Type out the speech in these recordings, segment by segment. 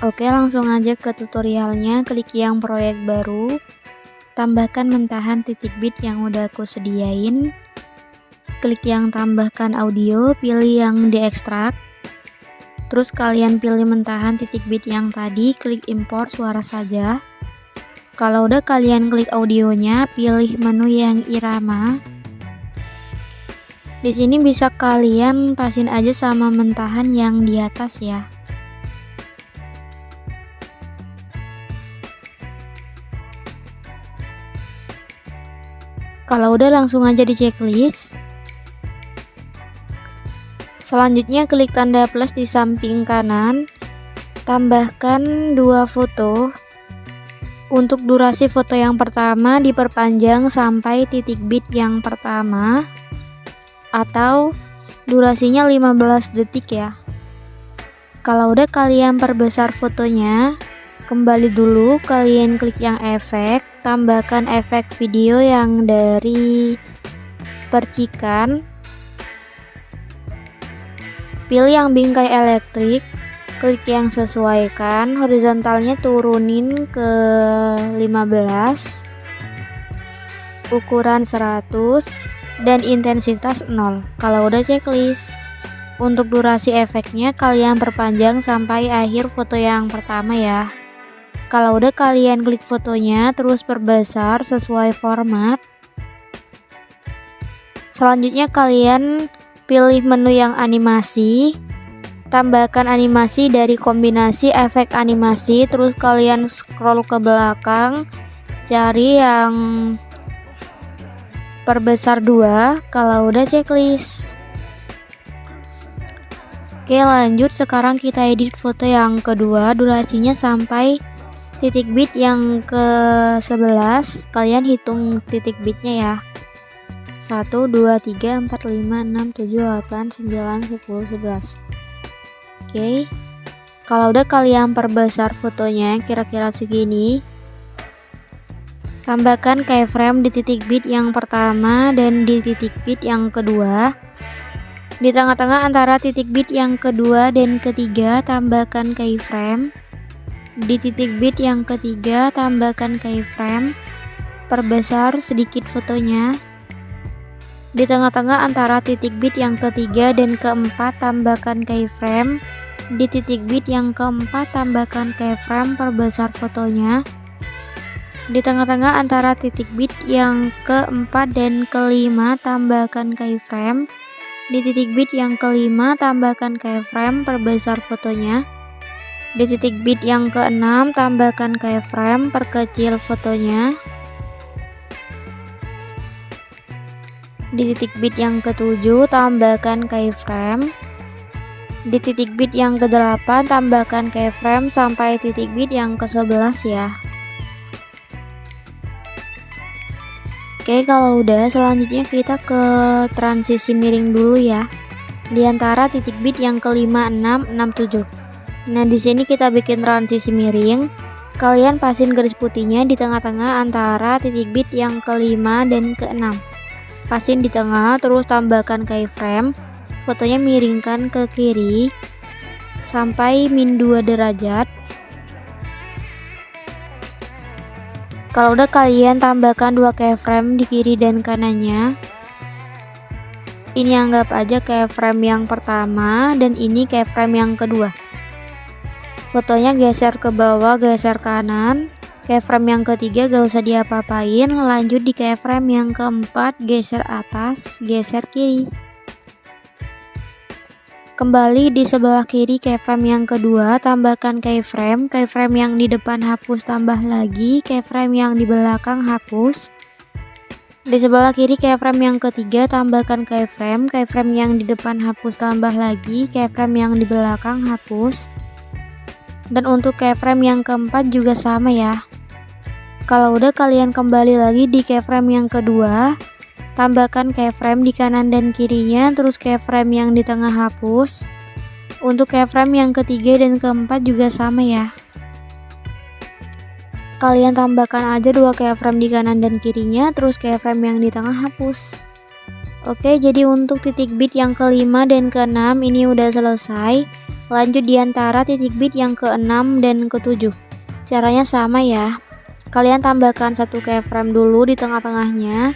Oke, langsung aja ke tutorialnya. Klik yang proyek baru, tambahkan mentahan titik bit yang udah aku sediain. Klik yang tambahkan audio, pilih yang diekstrak. Terus kalian pilih mentahan titik bit yang tadi, klik import suara saja. Kalau udah kalian klik audionya, pilih menu yang irama. Di sini bisa kalian pasin aja sama mentahan yang di atas ya. Kalau udah langsung aja di checklist. Selanjutnya klik tanda plus di samping kanan. Tambahkan 2 foto. Untuk durasi foto yang pertama diperpanjang sampai titik bit yang pertama. Atau durasinya 15 detik ya. Kalau udah kalian perbesar fotonya, kembali dulu kalian klik yang efek, tambahkan efek video yang dari percikan. Pilih yang bingkai elektrik, klik yang sesuaikan, horizontalnya turunin ke 15, ukuran 100, dan intensitas 0. Kalau udah checklist. Untuk durasi efeknya kalian perpanjang sampai akhir foto yang pertama ya. Kalau udah kalian klik fotonya, terus perbesar sesuai format. Selanjutnya kalian pilih menu yang animasi. Tambahkan animasi dari kombinasi efek animasi, terus kalian scroll ke belakang, cari yang perbesar 2. Kalau udah checklist. Oke, lanjut. Sekarang kita edit foto yang kedua, durasinya sampai titik bit yang ke-11. Kalian hitung titik bitnya ya. 1, 2, 3, 4, 5, 6, 7, 8, 9, 10, 11. Oke. Kalau udah kalian perbesar fotonya kira-kira segini. Tambahkan keyframe di titik bit yang pertama dan di titik bit yang kedua. Di tengah-tengah antara titik bit yang kedua dan ketiga tambahkan keyframe. Di titik bit yang ketiga tambahkan keyframe. Perbesar sedikit fotonya. Di tengah-tengah antara titik bit yang ketiga dan keempat tambahkan keyframe. Di titik bit yang keempat tambahkan keyframe, perbesar fotonya. Di tengah-tengah antara titik bit yang keempat dan kelima tambahkan keyframe. Di titik bit yang kelima tambahkan keyframe, perbesar fotonya. Di titik bit yang keenam tambahkan keyframe, perkecil fotonya. Di titik bit yang ketujuh tambahkan keyframe. Di titik bit yang ke-8 tambahkan keyframe sampai titik bit yang ke-11 ya. Oke, kalau udah selanjutnya kita ke transisi miring dulu ya. Di antara titik bit yang ke-5, 6, 6, 7. Nah, di sini kita bikin transisi miring. Kalian pasin garis putihnya di tengah-tengah antara titik bit yang ke-5 dan ke-6. Pasin di tengah, terus tambahkan keyframe. Fotonya miringkan ke kiri sampai -2 derajat. Kalau udah kalian tambahkan 2 keyframe di kiri dan kanannya. Ini anggap aja keyframe yang pertama dan ini keyframe yang kedua. Fotonya geser ke bawah, geser kanan. Keyframe yang ketiga gak usah diapa-apain. Lanjut di keyframe yang keempat, geser atas, geser kiri. Kembali di sebelah kiri keyframe yang kedua, tambahkan keyframe. Keyframe yang di depan hapus, tambah lagi. Keyframe yang di belakang hapus. Di sebelah kiri keyframe yang ketiga, tambahkan keyframe. Keyframe yang di depan hapus, tambah lagi. Keyframe yang di belakang hapus. Dan untuk keyframe yang keempat juga sama ya. Kalau udah kalian kembali lagi di keyframe yang kedua. Tambahkan keyframe di kanan dan kirinya, terus keyframe yang di tengah hapus. Untuk keyframe yang ketiga dan keempat juga sama ya. Kalian tambahkan aja 2 keyframe di kanan dan kirinya, terus keyframe yang di tengah hapus. Oke, jadi untuk titik bit yang kelima dan keenam ini udah selesai. Lanjut di antara titik bit yang keenam dan ketujuh. Caranya sama ya. Kalian tambahkan satu keyframe dulu di tengah-tengahnya.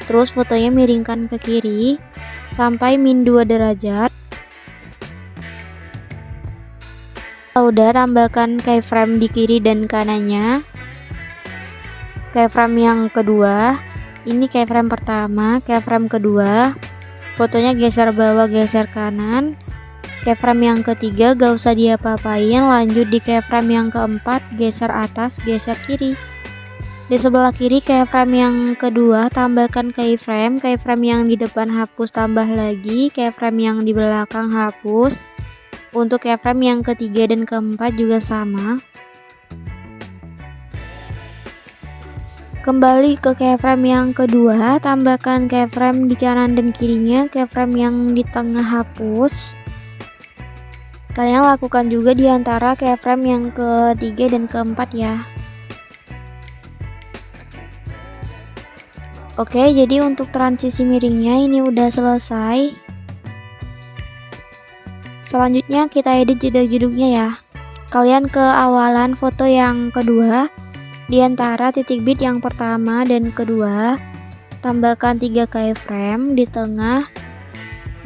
Terus fotonya miringkan ke kiri sampai -2 derajat. Udah, tambahkan keyframe di kiri dan kanannya. Keyframe yang kedua, ini keyframe pertama, keyframe kedua, fotonya geser bawah geser kanan. Keyframe yang ketiga gak usah diapa-apain, lanjut di keyframe yang keempat, geser atas geser kiri. Di sebelah kiri keyframe yang kedua tambahkan keyframe yang di depan hapus, tambah lagi keyframe yang di belakang hapus. Untuk keyframe yang ketiga dan keempat juga sama. Kembali ke keyframe yang kedua, tambahkan keyframe di kanan dan kirinya, keyframe yang di tengah hapus. Kalian lakukan juga di antara keyframe yang ketiga dan keempat ya. Oke, jadi untuk transisi miringnya ini udah selesai. Selanjutnya kita edit jeduk-jeduknya ya. Kalian ke awalan foto yang kedua, di antara titik bit yang pertama dan kedua, tambahkan 3 keyframe di tengah,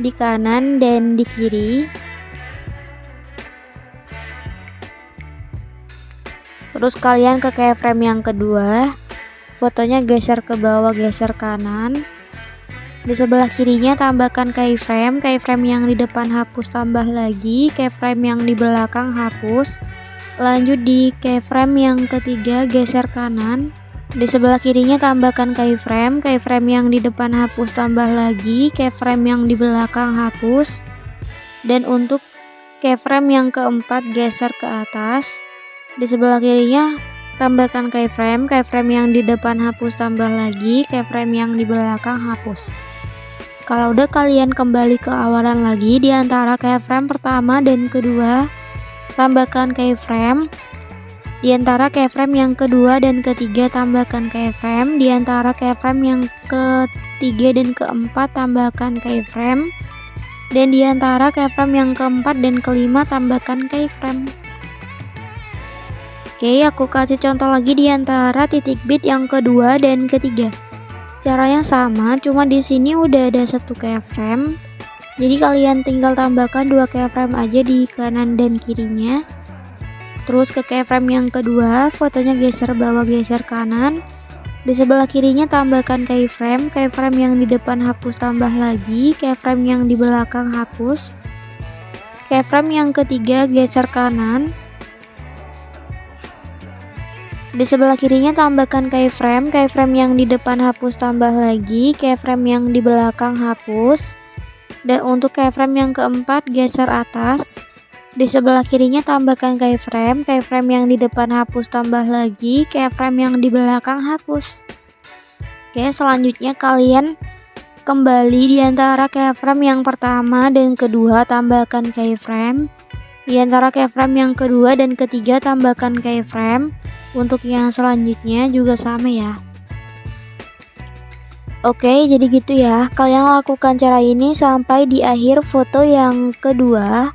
di kanan, dan di kiri. Terus kalian ke keyframe yang kedua, fotonya geser ke bawah geser kanan. Di sebelah kirinya tambahkan keyframe yang di depan hapus, tambah lagi keyframe yang di belakang hapus. Lanjut di keyframe yang ketiga geser kanan. Di sebelah kirinya tambahkan keyframe yang di depan hapus, tambah lagi keyframe yang di belakang hapus. Dan untuk keyframe yang keempat geser ke atas. Di sebelah kirinya tambahkan keyframe yang di depan hapus, tambah lagi keyframe yang di belakang hapus. Kalau udah, kalian kembali ke awalan lagi, di antara keyframe pertama dan kedua tambahkan keyframe. Di antara keyframe yang kedua dan ketiga tambahkan keyframe. Di antara keyframe yang ketiga dan keempat tambahkan keyframe. Dan di antara keyframe yang keempat dan kelima tambahkan keyframe. Oke, aku kasih contoh lagi di antara titik bit yang kedua dan ketiga. Caranya sama, cuma di sini udah ada satu keyframe. Jadi kalian tinggal tambahkan 2 keyframe aja di kanan dan kirinya. Terus ke keyframe yang kedua, fotonya geser bawah geser kanan. Di sebelah kirinya tambahkan keyframe yang di depan hapus, tambah lagi keyframe yang di belakang hapus. Keyframe yang ketiga geser kanan. Di sebelah kirinya tambahkan keyframe yang di depan hapus, tambah lagi keyframe yang di belakang hapus. Dan untuk keyframe yang keempat geser atas. Di sebelah kirinya tambahkan keyframe yang di depan hapus, tambah lagi keyframe yang di belakang hapus. Oke, selanjutnya kalian kembali di antara keyframe yang pertama dan kedua, tambahkan keyframe. Di antara keyframe yang kedua dan ketiga tambahkan keyframe. Untuk yang selanjutnya juga sama ya. Oke, jadi gitu ya. Kalian lakukan cara ini sampai di akhir foto yang kedua,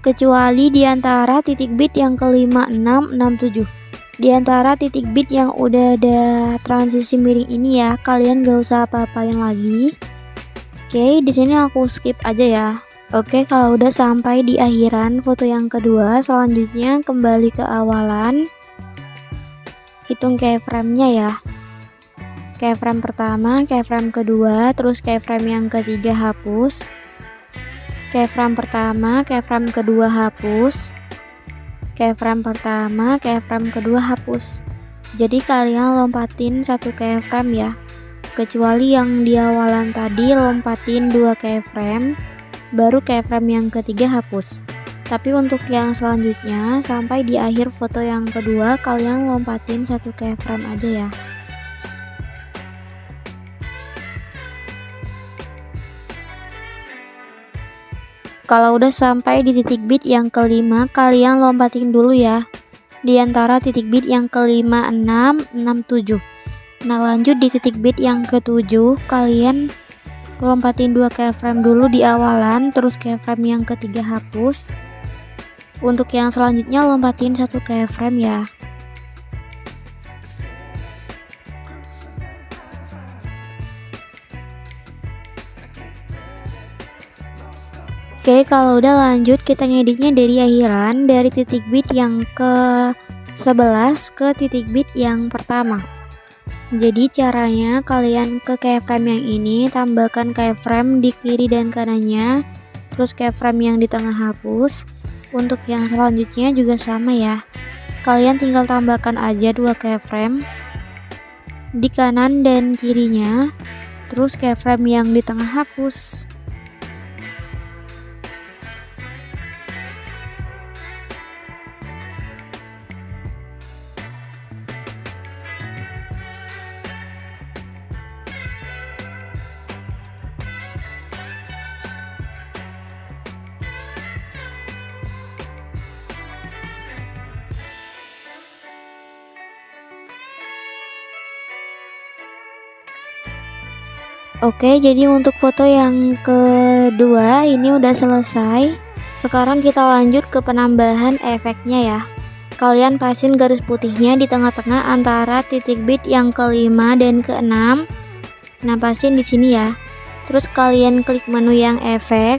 kecuali di antara titik bit yang kelima, 6, 6, 7. Di antara titik bit yang udah ada transisi miring ini ya, kalian gak usah apa-apain lagi. Oke, di sini aku skip aja ya. Oke, kalau udah sampai di akhiran foto yang kedua, selanjutnya kembali ke awalan. Hitung keyframe-nya ya. Keyframe pertama, keyframe kedua, terus keyframe yang ketiga hapus. Keyframe pertama, keyframe kedua hapus. Keyframe pertama, keyframe kedua hapus. Jadi kalian lompatin satu keyframe ya. Kecuali yang di awalan tadi lompatin 2 keyframe, baru keyframe yang ketiga hapus. Tapi untuk yang selanjutnya, sampai di akhir foto yang kedua, kalian lompatin satu keyframe aja ya. Kalau udah sampai di titik bit yang kelima, kalian lompatin dulu ya. Di antara titik bit yang kelima, 6, 6, 7. Nah, lanjut di titik bit yang ketujuh, kalian lompatin 2 keyframe dulu di awalan, terus keyframe yang ketiga hapus. Untuk yang selanjutnya lompatin 1 keyframe ya. Oke, kalau udah lanjut kita ngeditnya dari akhiran, dari titik bit yang ke 11 ke titik bit yang pertama. Jadi caranya kalian ke keyframe yang ini, tambahkan keyframe di kiri dan kanannya, terus keyframe yang di tengah hapus. Untuk yang selanjutnya juga sama ya, kalian tinggal tambahkan aja 2 keyframe di kanan dan kirinya, terus keyframe yang di tengah hapus. Oke, jadi untuk foto yang kedua ini udah selesai. Sekarang kita lanjut ke penambahan efeknya ya. Kalian pasin garis putihnya di tengah-tengah antara titik bit yang kelima dan keenam. Nah, pasin di sini ya. Terus kalian klik menu yang efek,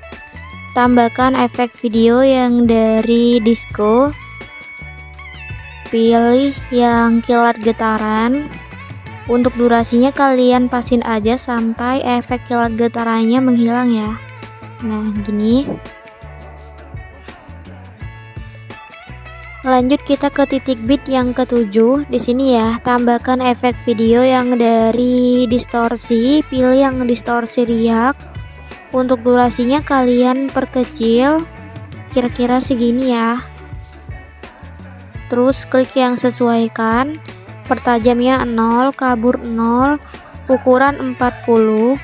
tambahkan efek video yang dari disco. Pilih yang kilat getaran. Untuk durasinya kalian pasin aja sampai efek kilat getarannya menghilang ya. Nah, gini. Lanjut kita ke titik bit yang ketujuh. Di sini ya, tambahkan efek video yang dari distorsi, pilih yang distorsi riak. Untuk durasinya kalian perkecil kira-kira segini ya. Terus klik yang sesuaikan. Pertajamnya 0, kabur 0, ukuran 40,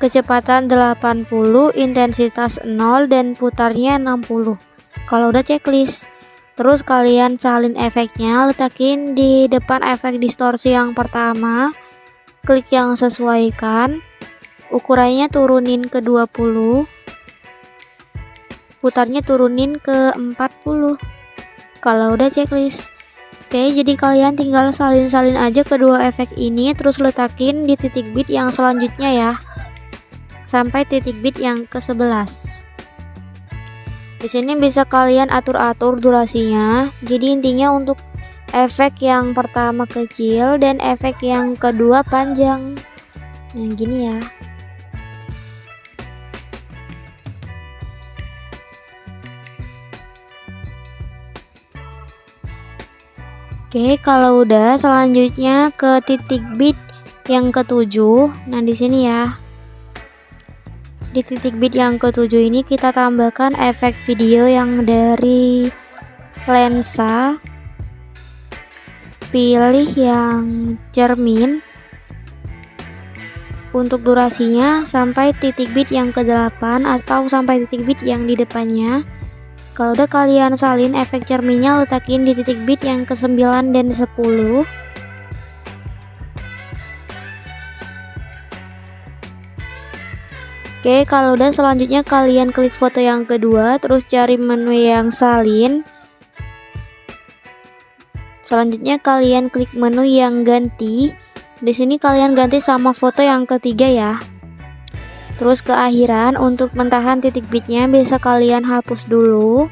kecepatan 80, intensitas 0, dan putarnya 60. Kalau udah checklist, terus kalian salin efeknya, letakin di depan efek distorsi yang pertama, klik yang sesuaikan, ukurannya turunin ke 20, putarnya turunin ke 40. Kalau udah checklist. Oke, jadi kalian tinggal salin-salin aja kedua efek ini, terus letakin di titik bit yang selanjutnya ya, sampai titik bit yang ke-11. Di sini bisa kalian atur-atur durasinya. Jadi intinya untuk efek yang pertama kecil dan efek yang kedua panjang. Nah, gini ya. Oke, kalau udah selanjutnya ke titik bit yang ketujuh. Nah, di sini ya. Di titik bit yang ketujuh ini kita tambahkan efek video yang dari lensa. Pilih yang cermin. Untuk durasinya sampai titik bit yang ke-8 atau sampai titik bit yang di depannya. Kalau udah kalian salin efek cerminnya, letakin di titik bit yang ke-9 dan 10. Oke, kalau udah selanjutnya kalian klik foto yang kedua, terus cari menu yang salin. Selanjutnya kalian klik menu yang ganti. Di sini kalian ganti sama foto yang ketiga ya. Terus ke akhiran, untuk mentahan titik bitnya bisa kalian hapus dulu.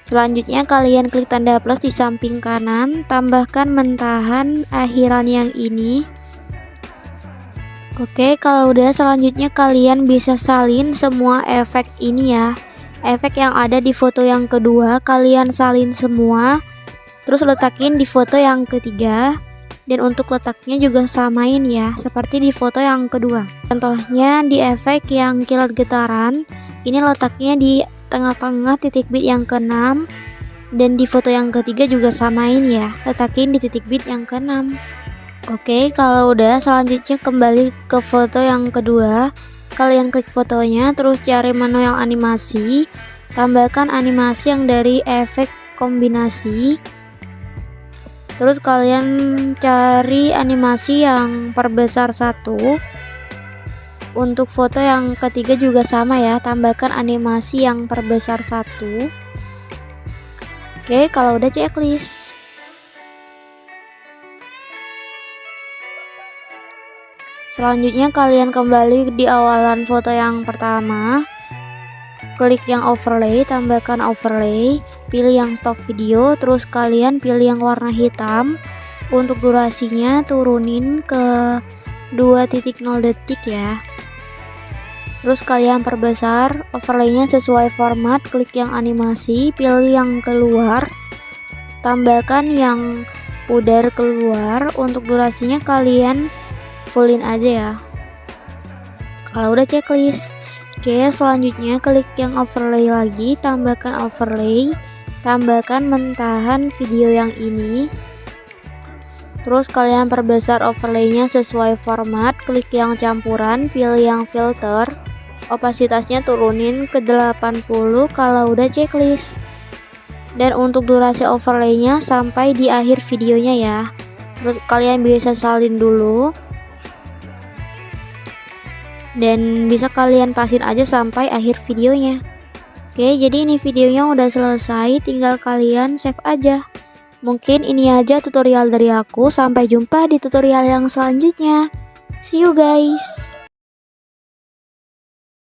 Selanjutnya kalian klik tanda plus di samping kanan, tambahkan mentahan akhiran yang ini. Oke, kalau udah selanjutnya kalian bisa salin semua efek ini ya. Efek yang ada di foto yang kedua kalian salin semua, terus letakin di foto yang ketiga. Dan untuk letaknya juga samain ya, seperti di foto yang kedua. Contohnya di efek yang kilat getaran, ini letaknya di tengah-tengah titik bit yang ke-6. Dan di foto yang ketiga juga samain ya, letakin di titik bit yang ke-6. Oke, kalau udah selanjutnya kembali ke foto yang kedua. Kalian klik fotonya, terus cari menu yang animasi. Tambahkan animasi yang dari efek kombinasi. Terus kalian cari animasi yang perbesar 1. Untuk foto yang ketiga juga sama ya, tambahkan animasi yang perbesar 1. Oke, kalau udah checklist. Selanjutnya kalian kembali di awalan foto yang pertama. Klik yang overlay, tambahkan overlay, pilih yang stock video, terus kalian pilih yang warna hitam. Untuk durasinya turunin ke 2.0 detik ya. Terus kalian perbesar overlaynya sesuai format, klik yang animasi, pilih yang keluar, tambahkan yang pudar keluar. Untuk durasinya kalian fullin aja ya. Kalau udah checklist. Oke, selanjutnya klik yang overlay lagi, tambahkan overlay, tambahkan mentahan video yang ini. Terus kalian perbesar overlaynya sesuai format, klik yang campuran, pilih yang filter, opasitasnya turunin ke 80 kalau udah checklist. Dan untuk durasi overlaynya sampai di akhir videonya ya. Terus kalian bisa salin dulu. Dan bisa kalian pasin aja sampai akhir videonya. Oke, jadi ini videonya udah selesai, tinggal kalian save aja. Mungkin ini aja tutorial dari aku, sampai jumpa di tutorial yang selanjutnya. See you guys.